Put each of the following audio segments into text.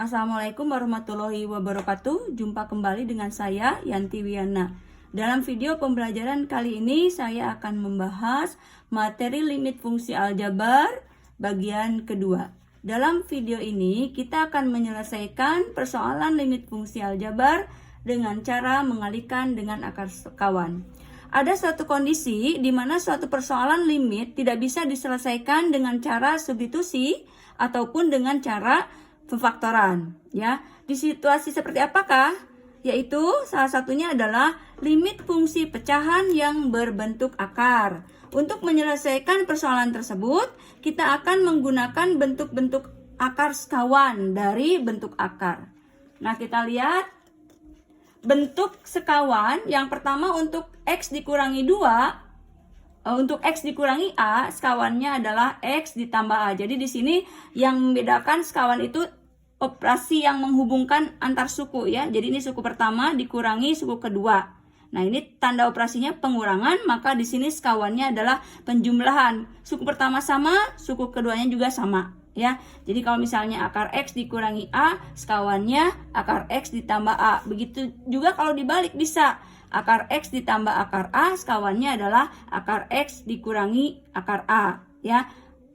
Assalamualaikum warahmatullahi wabarakatuh. Jumpa kembali dengan saya Yanti Wiana. Dalam video pembelajaran kali ini saya akan membahas materi limit fungsi aljabar bagian kedua. Dalam video ini kita akan menyelesaikan persoalan limit fungsi aljabar dengan cara mengalihkan dengan akar sekawan. Ada suatu kondisi di mana suatu persoalan limit tidak bisa diselesaikan dengan cara substitusi ataupun dengan cara pemfaktoran, ya. Di situasi seperti apakah? Yaitu salah satunya adalah limit fungsi pecahan yang berbentuk akar. Untuk menyelesaikan persoalan tersebut, kita akan menggunakan bentuk-bentuk akar sekawan dari bentuk akar. Nah, kita lihat bentuk sekawan yang pertama untuk X dikurangi 2. Untuk X dikurangi A, sekawannya adalah X ditambah A. Jadi di sini yang membedakan sekawan itu operasi yang menghubungkan antar suku, ya. Jadi ini suku pertama dikurangi suku kedua. Nah, ini tanda operasinya pengurangan, maka di sini sekawannya adalah penjumlahan. Suku pertama sama, suku keduanya juga sama, ya. Jadi kalau misalnya akar X dikurangi A, sekawannya akar X ditambah A. Begitu juga kalau dibalik bisa. Akar X ditambah akar A, sekawannya adalah akar X dikurangi akar A, ya.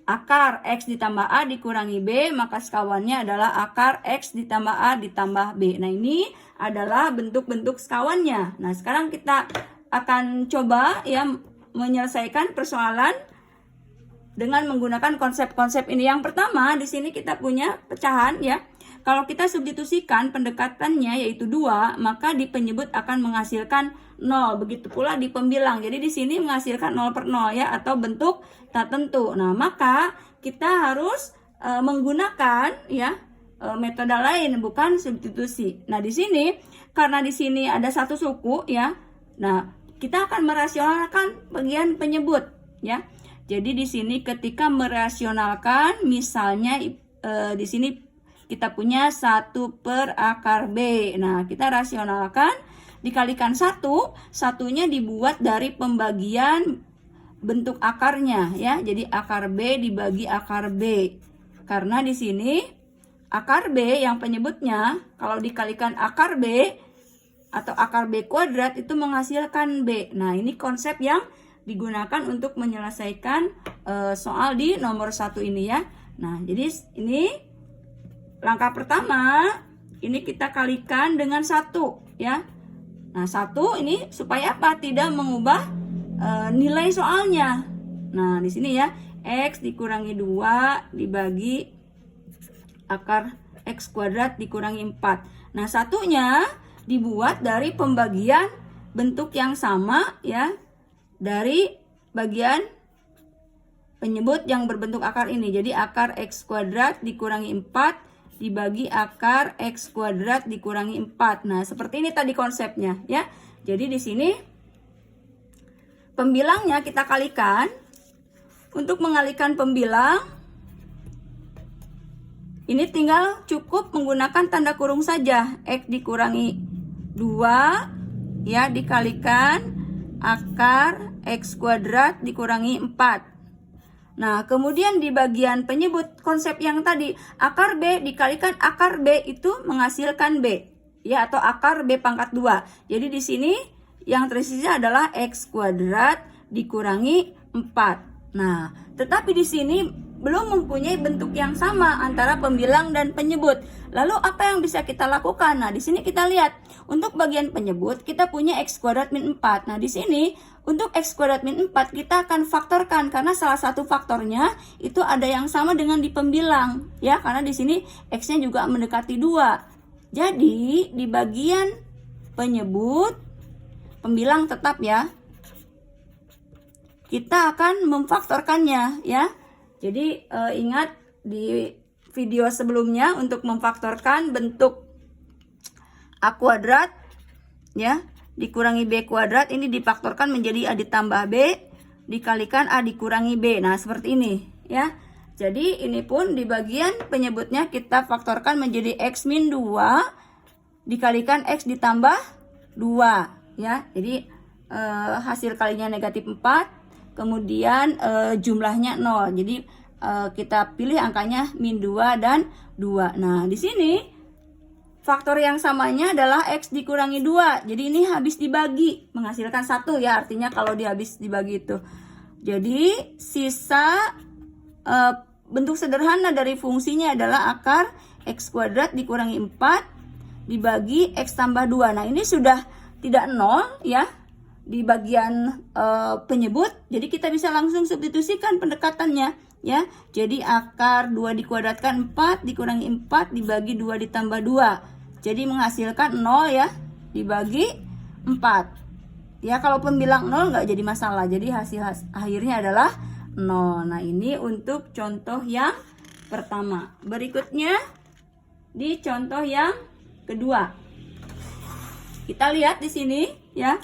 Akar X ditambah A dikurangi B, maka sekawannya adalah akar X ditambah A ditambah B. Nah, ini adalah bentuk-bentuk sekawannya. Nah, sekarang kita akan coba, ya, menyelesaikan persoalan dengan menggunakan konsep-konsep ini. Yang pertama, di sini kita punya pecahan, ya. Kalau kita substitusikan pendekatannya yaitu 2, maka di penyebut akan menghasilkan 0. Begitu pula di pembilang. Jadi di sini menghasilkan 0 per 0, ya, atau bentuk tak tentu. Nah, maka kita harus menggunakan, ya, metode lain, bukan substitusi. Nah, di sini karena di sini ada satu suku, ya. Nah, kita akan merasionalkan bagian penyebut, ya. Jadi di sini ketika merasionalkan, misalnya di sini kita punya 1 per akar B. Nah, kita rasionalkan, dikalikan 1, satunya dibuat dari pembagian bentuk akarnya, ya. Jadi akar B dibagi akar B. Karena di sini akar B yang penyebutnya kalau dikalikan akar B atau akar B kuadrat itu menghasilkan B. Nah, ini konsep yang digunakan untuk menyelesaikan soal di nomor 1 ini, ya. Nah, jadi ini langkah pertama, ini kita kalikan dengan 1, ya. Nah, 1 ini supaya apa? Tidak mengubah nilai soalnya. Nah, di sini, ya, X dikurangi 2 dibagi akar X kuadrat dikurangi 4. Nah, satunya dibuat dari pembagian bentuk yang sama, ya, dari bagian penyebut yang berbentuk akar ini. Jadi akar X kuadrat dikurangi 4 dibagi akar X kuadrat dikurangi 4. Nah, seperti ini tadi konsepnya, ya. Jadi di sini pembilangnya kita kalikan. Untuk mengalihkan pembilang, ini tinggal cukup menggunakan tanda kurung saja. X dikurangi 2, ya, dikalikan akar X kuadrat dikurangi 4. Nah, kemudian di bagian penyebut konsep yang tadi, akar B dikalikan akar B itu menghasilkan B, ya, atau akar B pangkat 2. Jadi di sini yang tersisa adalah X kuadrat dikurangi 4. Nah, tetapi di sini belum mempunyai bentuk yang sama antara pembilang dan penyebut. Lalu apa yang bisa kita lakukan? Nah, di sini kita lihat untuk bagian penyebut kita punya X kuadrat min 4. Nah, di sini untuk X kuadrat min 4 kita akan faktorkan karena salah satu faktornya itu ada yang sama dengan di pembilang, ya, karena di sini X-nya juga mendekati 2. Jadi di bagian penyebut pembilang tetap, ya. Kita akan memfaktorkannya, ya. Jadi ingat di video sebelumnya untuk memfaktorkan bentuk A kuadrat, ya, dikurangi B kuadrat, ini difaktorkan menjadi A ditambah B dikalikan A dikurangi B. Nah, seperti ini, ya. Jadi ini pun di bagian penyebutnya kita faktorkan menjadi X min 2 dikalikan X ditambah 2, ya. Jadi hasil kalinya negatif 4, kemudian jumlahnya 0. Jadi kita pilih angkanya min 2 dan 2. Nah, di sini faktor yang samanya adalah X dikurangi 2. Jadi ini habis dibagi, menghasilkan 1 ya, artinya kalau habis dibagi itu. Jadi sisa bentuk sederhana dari fungsinya adalah akar X kuadrat dikurangi 4 dibagi X tambah 2. Nah ini sudah tidak 0 ya di bagian penyebut. Jadi kita bisa langsung substitusikan pendekatannya ya. Jadi akar 2 dikuadratkan 4 dikurangi 4 dibagi 2 ditambah 2. Jadi menghasilkan 0 ya, dibagi 4. Ya kalau pembilang 0 nggak jadi masalah. Jadi hasil akhirnya adalah 0. Nah ini untuk contoh yang pertama. Berikutnya di contoh yang kedua. Kita lihat di sini ya.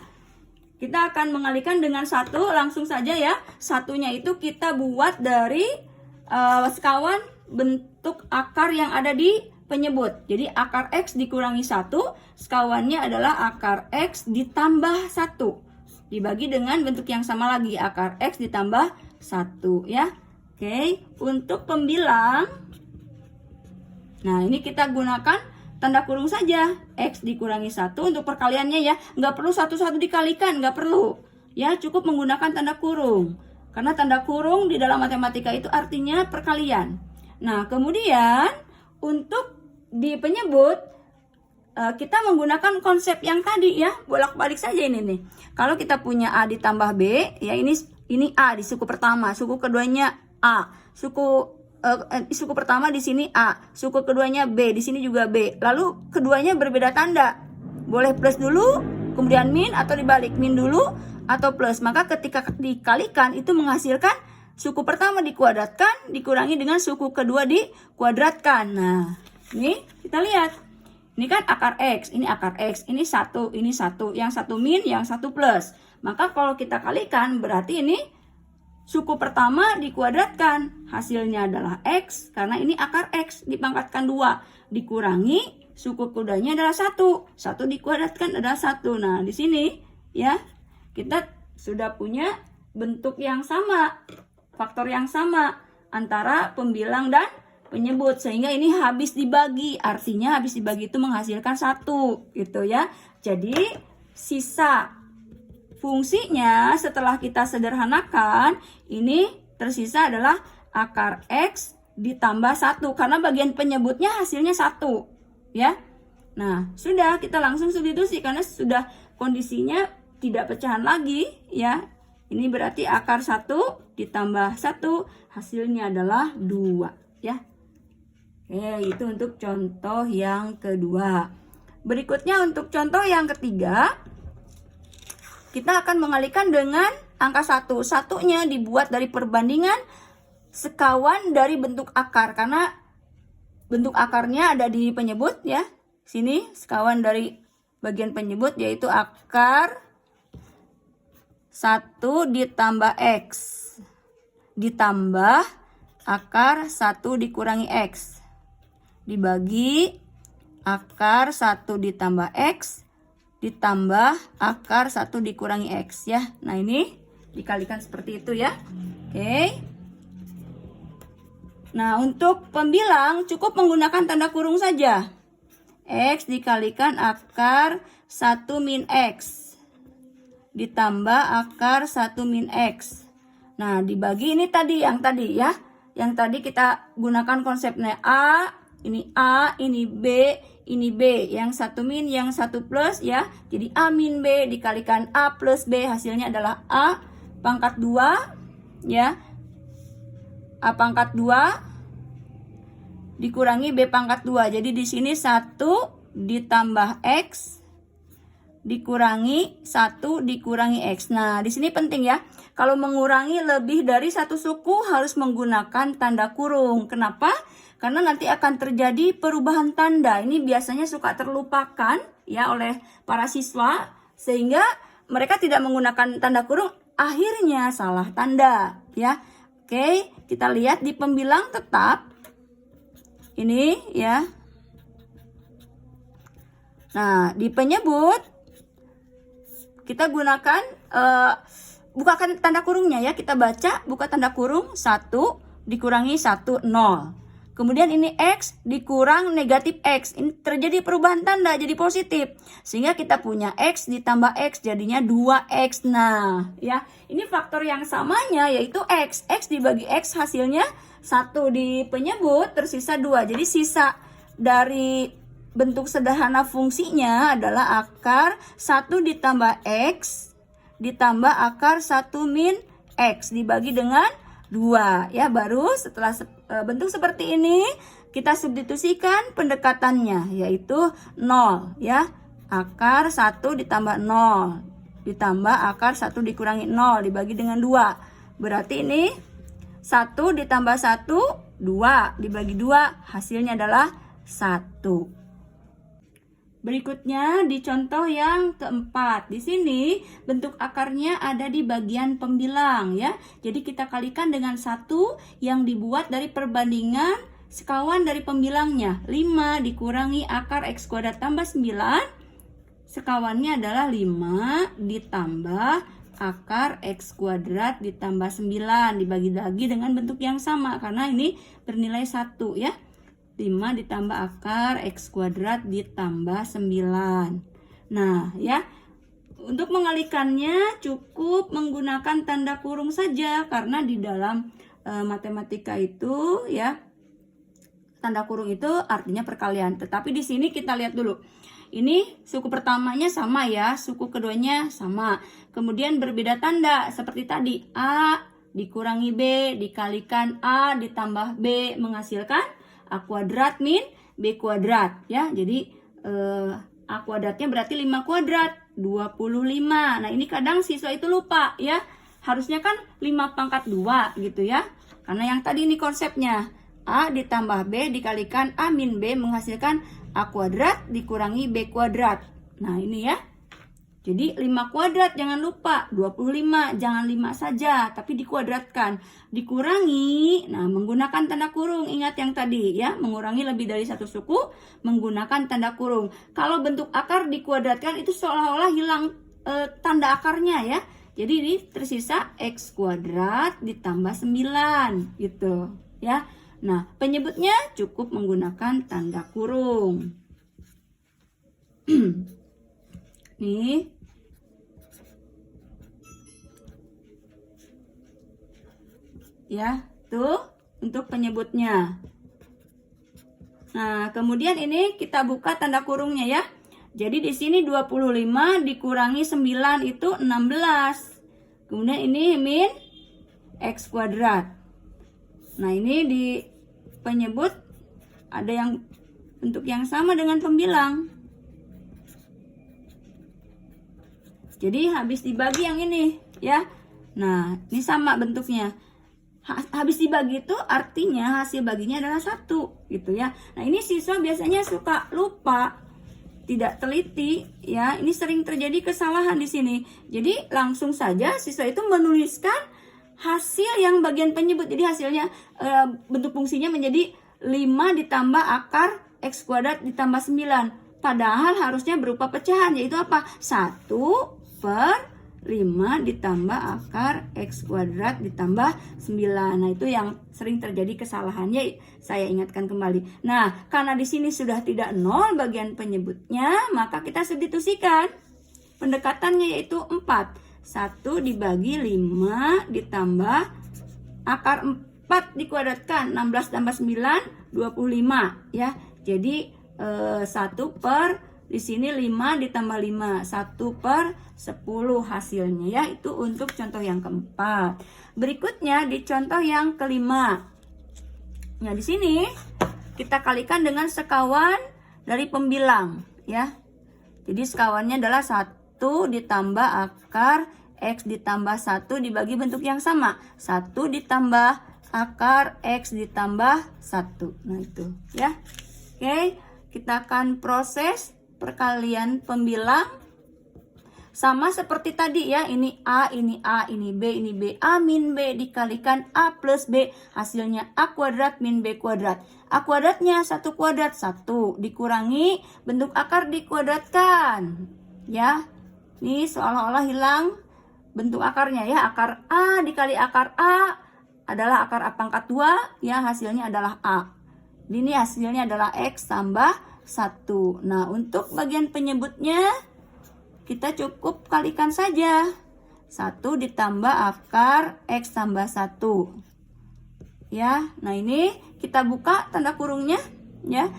Kita akan mengalihkan dengan 1 langsung saja ya. Satunya itu kita buat dari sekawan bentuk akar yang ada di penyebut. Jadi akar X dikurangi 1, sekawannya adalah akar X ditambah 1. Dibagi dengan bentuk yang sama lagi, akar X ditambah 1 ya. Oke, untuk pembilang, nah ini kita gunakan tanda kurung saja. X dikurangi 1 untuk perkaliannya ya. Nggak perlu satu-satu dikalikan, nggak perlu. Ya, cukup menggunakan tanda kurung. Karena tanda kurung di dalam matematika itu artinya perkalian. Nah, kemudian untuk di penyebut kita menggunakan konsep yang tadi ya, bolak-balik saja ini nih. Kalau kita punya A ditambah B, ya ini A di suku pertama, suku keduanya A, suku pertama di sini A, suku keduanya B, di sini juga B. Lalu keduanya berbeda tanda. Boleh plus dulu, kemudian min atau dibalik, min dulu atau plus. Maka ketika dikalikan itu menghasilkan suku pertama dikuadratkan dikurangi dengan suku kedua dikuadratkan. Nah, ini kita lihat. Ini kan akar X, ini akar X, ini 1, ini 1. Yang satu min, yang satu plus. Maka kalau kita kalikan berarti ini suku pertama dikuadratkan. Hasilnya adalah X, karena ini akar X dipangkatkan 2. Dikurangi suku kudanya adalah 1. 1 dikuadratkan adalah 1. Nah, di sini ya, kita sudah punya bentuk yang sama. Faktor yang sama antara pembilang dan penyebut, sehingga ini habis dibagi, artinya habis dibagi itu menghasilkan 1 gitu ya. Jadi sisa fungsinya setelah kita sederhanakan ini tersisa adalah akar X ditambah 1 karena bagian penyebutnya hasilnya 1 ya. Nah sudah, kita langsung substitusi karena sudah kondisinya tidak pecahan lagi ya. Ini berarti akar 1 ditambah 1 hasilnya adalah 2 ya. Oke, itu untuk contoh yang kedua. Berikutnya untuk contoh yang ketiga, kita akan mengalihkan dengan angka 1. Satunya dibuat dari perbandingan sekawan dari bentuk akar karena bentuk akarnya ada di penyebut ya. Sini sekawan dari bagian penyebut yaitu akar 1 ditambah X ditambah akar 1 dikurangi X dibagi akar 1 ditambah X ditambah akar 1 dikurangi X ya. Nah ini dikalikan seperti itu ya. Oke. Nah untuk pembilang cukup menggunakan tanda kurung saja. X dikalikan akar 1 min X ditambah akar 1 min X. Nah dibagi ini tadi yang tadi ya. Yang tadi kita gunakan konsepnya A, ini B, ini B. Yang 1 min, yang 1 plus ya. Jadi A min B dikalikan A plus B. Hasilnya adalah A pangkat 2 ya. A pangkat 2 dikurangi B pangkat 2. Jadi di sini 1 ditambah X dikurangi 1 dikurangi X. Nah, di sini penting ya. Kalau mengurangi lebih dari satu suku harus menggunakan tanda kurung. Kenapa? Karena nanti akan terjadi perubahan tanda. Ini biasanya suka terlupakan ya oleh para siswa sehingga mereka tidak menggunakan tanda kurung, akhirnya salah tanda ya. Oke, kita lihat di pembilang tetap. Ini ya. Nah, di penyebut kita gunakan bukakan tanda kurungnya ya. Kita baca, buka tanda kurung 1 dikurangi 1 0. Kemudian ini X dikurang negatif X. Ini terjadi perubahan tanda jadi positif. Sehingga kita punya X ditambah X jadinya 2X. Nah, ya, ini faktor yang samanya yaitu X. X dibagi X hasilnya 1 di penyebut tersisa 2. Jadi sisa dari bentuk sederhana fungsinya adalah akar 1 ditambah X ditambah akar 1 min X dibagi dengan 2. Ya, baru setelah bentuk seperti ini kita substitusikan pendekatannya yaitu 0 ya. Akar 1 ditambah 0 ditambah akar 1 dikurangi 0 dibagi dengan 2. Berarti ini 1 ditambah 1 2 dibagi 2 hasilnya adalah 1. Berikutnya di contoh yang keempat. Di sini bentuk akarnya ada di bagian pembilang ya. Jadi kita kalikan dengan 1 yang dibuat dari perbandingan sekawan dari pembilangnya. 5 dikurangi akar X kuadrat tambah 9. Sekawannya adalah 5 ditambah akar X kuadrat ditambah 9 dibagi lagi dengan bentuk yang sama karena ini bernilai 1 ya. 5 ditambah akar X kuadrat ditambah 9. Nah ya, untuk mengalikannya cukup menggunakan tanda kurung saja karena di dalam matematika itu ya, tanda kurung itu artinya perkalian. Tetapi di sini kita lihat dulu. Ini suku pertamanya sama ya, suku keduanya sama. Kemudian berbeda tanda seperti tadi. A dikurangi B dikalikan A ditambah B menghasilkan A kuadrat min B kuadrat ya. Jadi A kuadratnya berarti 5 kuadrat 25. Nah ini kadang siswa itu lupa ya. Harusnya kan 5 pangkat 2 gitu ya. Karena yang tadi ini konsepnya. A ditambah B dikalikan A min B menghasilkan A kuadrat dikurangi B kuadrat. Nah ini ya. Jadi 5 kuadrat jangan lupa, 25 jangan 5 saja, tapi dikuadratkan. Dikurangi, nah menggunakan tanda kurung, ingat yang tadi ya, mengurangi lebih dari satu suku menggunakan tanda kurung. Kalau bentuk akar dikuadratkan itu seolah-olah hilang tanda akarnya ya. Jadi ini tersisa X kuadrat ditambah 9 gitu ya. Nah penyebutnya cukup menggunakan tanda kurung. Nih ya, tuh untuk penyebutnya. Nah, kemudian ini kita buka tanda kurungnya ya. Jadi di sini 25 dikurangi 9 itu 16. Kemudian ini min X kuadrat. Nah, ini di penyebut ada yang bentuk yang sama dengan pembilang. Jadi habis dibagi yang ini ya. Nah, ini sama bentuknya. Habis dibagi itu artinya hasil baginya adalah 1 gitu ya. Nah ini siswa biasanya suka lupa, tidak teliti ya. Ini sering terjadi kesalahan di sini. Jadi langsung saja siswa itu menuliskan hasil yang bagian penyebut. Jadi hasilnya bentuk fungsinya menjadi 5 ditambah akar X kuadrat ditambah 9. Padahal harusnya berupa pecahan, yaitu apa? 1 per 5 ditambah akar X kuadrat ditambah 9. Nah itu yang sering terjadi kesalahannya, saya ingatkan kembali. Nah karena di sini sudah tidak 0 bagian penyebutnya, maka kita substitusikan pendekatannya yaitu 4. 1 dibagi 5 ditambah akar 4 dikuadratkan 16 tambah 9 25 ya. Jadi 1 per di sini 5 ditambah 5, 1 per 10 hasilnya ya. Itu untuk contoh yang keempat. Berikutnya di contoh yang kelima. Nah, di sini kita kalikan dengan sekawan dari pembilang ya. Jadi sekawannya adalah 1 ditambah akar X ditambah 1 dibagi bentuk yang sama. 1 ditambah akar X ditambah 1. Nah, itu ya. Oke, kita akan proses perkalian pembilang sama seperti tadi ya. Ini A, ini A, ini B, ini B. A min B dikalikan A plus B, hasilnya A kuadrat min B kuadrat. A kuadratnya 1 kuadrat 1 dikurangi bentuk akar dikuadratkan ya. Ini seolah-olah hilang bentuk akarnya ya. Akar A dikali akar A adalah akar A pangkat 2 ya, hasilnya adalah A. Ini hasilnya adalah X tambah 1. Nah, untuk bagian penyebutnya kita cukup kalikan saja. 1 ditambah akar X tambah 1. Ya, nah ini kita buka tanda kurungnya ya.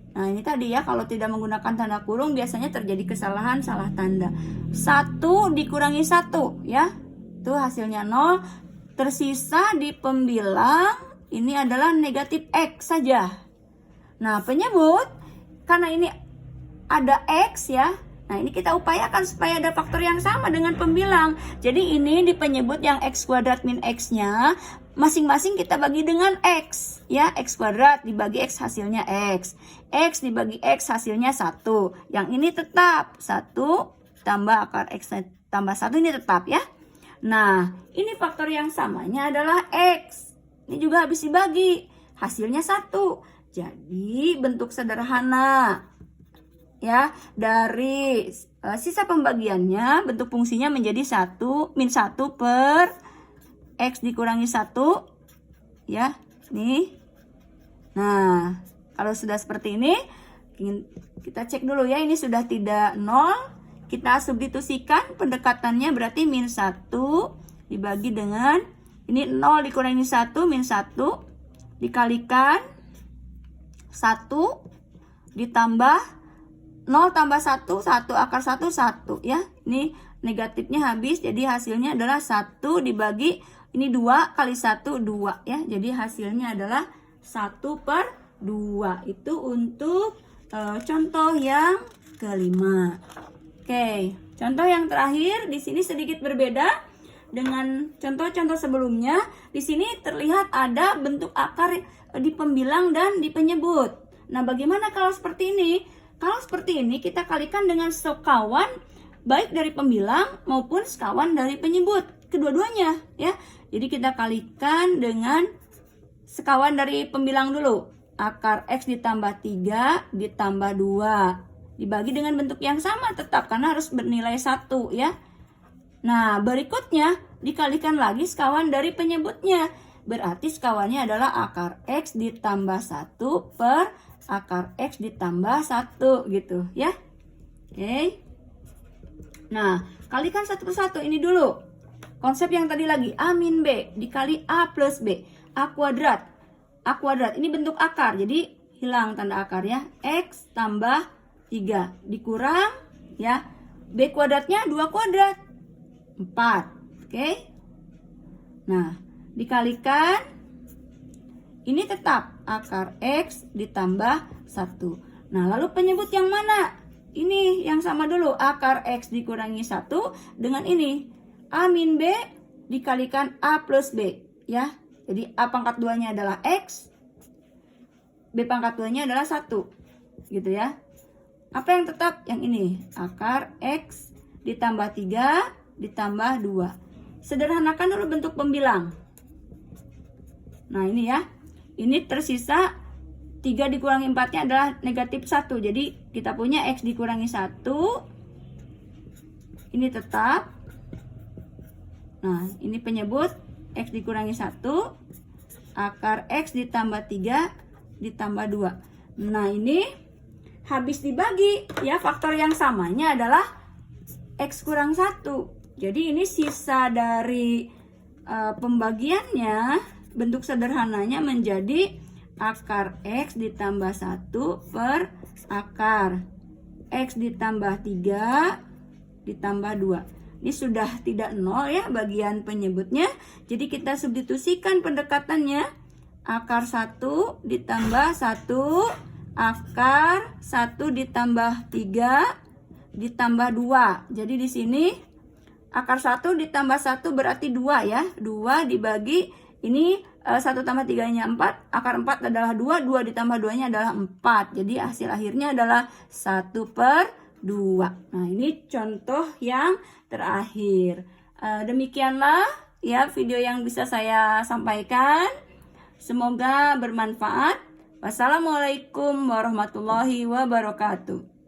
Nah, ini tadi ya, kalau tidak menggunakan tanda kurung biasanya terjadi kesalahan salah tanda. 1 dikurangi 1 ya. Itu hasilnya 0. Tersisa di pembilang ini adalah negatif X saja. Nah, penyebut karena ini ada X ya. Nah, ini kita upayakan supaya ada faktor yang sama dengan pembilang. Jadi ini di penyebut yang X kuadrat min X-nya masing-masing kita bagi dengan X ya. X kuadrat dibagi X hasilnya X. X dibagi X hasilnya 1. Yang ini tetap 1 tambah akar X tambah 1 ini tetap ya. Nah, ini faktor yang samanya adalah X. Ini juga habis dibagi hasilnya 1. Jadi bentuk sederhana ya, dari sisa pembagiannya bentuk fungsinya menjadi 1 min 1 per X dikurangi 1 ya, nih. Nah, kalau sudah seperti ini kita cek dulu ya, ini sudah tidak 0. Kita substitusikan pendekatannya, berarti min 1 dibagi dengan ini 0 dikurangi 1 min 1 dikalikan 1 ditambah 0 tambah 1, 1 akar 1, 1 ya. Ini negatifnya habis, jadi hasilnya adalah 1 dibagi, ini 2 kali 1, 2 ya. Jadi hasilnya adalah 1 per 2. Itu untuk contoh yang kelima. Oke, contoh yang terakhir di sini sedikit berbeda dengan contoh-contoh sebelumnya. Di sini terlihat ada bentuk akar di pembilang dan di penyebut. Nah, bagaimana kalau seperti ini? Kalau seperti ini kita kalikan dengan sekawan baik dari pembilang maupun sekawan dari penyebut, kedua-duanya ya. Jadi kita kalikan dengan sekawan dari pembilang dulu. Akar X ditambah 3 ditambah 2 dibagi dengan bentuk yang sama tetap karena harus bernilai 1 ya. Nah, berikutnya dikalikan lagi sekawan dari penyebutnya. Berarti sekawannya adalah akar X ditambah 1 per akar X ditambah 1 gitu ya. Oke. Nah, kalikan satu persatu ini dulu. Konsep yang tadi lagi, A min B dikali A plus B. A kuadrat. A kuadrat ini bentuk akar, jadi hilang tanda akar ya. X tambah 3 dikurang ya. B kuadratnya 2 kuadrat. 4. Oke. Nah, dikalikan ini tetap akar X ditambah 1. Nah, lalu penyebut yang mana? Ini yang sama dulu, akar X dikurangi 1 dengan ini. A min B dikalikan A plus B ya. Jadi A pangkat 2-nya adalah X, B pangkat 2-nya adalah 1 gitu ya. Apa yang tetap? Yang ini, akar X ditambah 3 ditambah 2. Sederhanakan dulu bentuk pembilang. Nah, ini ya. Ini tersisa 3 dikurangi 4-nya adalah negatif 1. Jadi kita punya X dikurangi 1. Ini tetap. Nah, ini penyebut X dikurangi 1. Akar X ditambah 3 ditambah 2. Nah, ini habis dibagi ya, faktor yang samanya adalah X kurang 1. Jadi ini sisa dari pembagiannya, bentuk sederhananya menjadi akar X ditambah 1 per akar X ditambah 3 ditambah 2. Ini sudah tidak 0 ya bagian penyebutnya. Jadi kita substitusikan pendekatannya. Akar 1 ditambah 1 akar 1 ditambah 3 ditambah 2. Jadi di sini akar 1 ditambah 1 berarti 2 ya. 2 dibagi ini 1 tambah 3-nya 4. Akar 4 adalah 2. 2 ditambah 2-nya adalah 4. Jadi hasil akhirnya adalah 1 per 2. Nah, ini contoh yang terakhir. Demikianlah ya video yang bisa saya sampaikan. Semoga bermanfaat. Wassalamualaikum warahmatullahi wabarakatuh.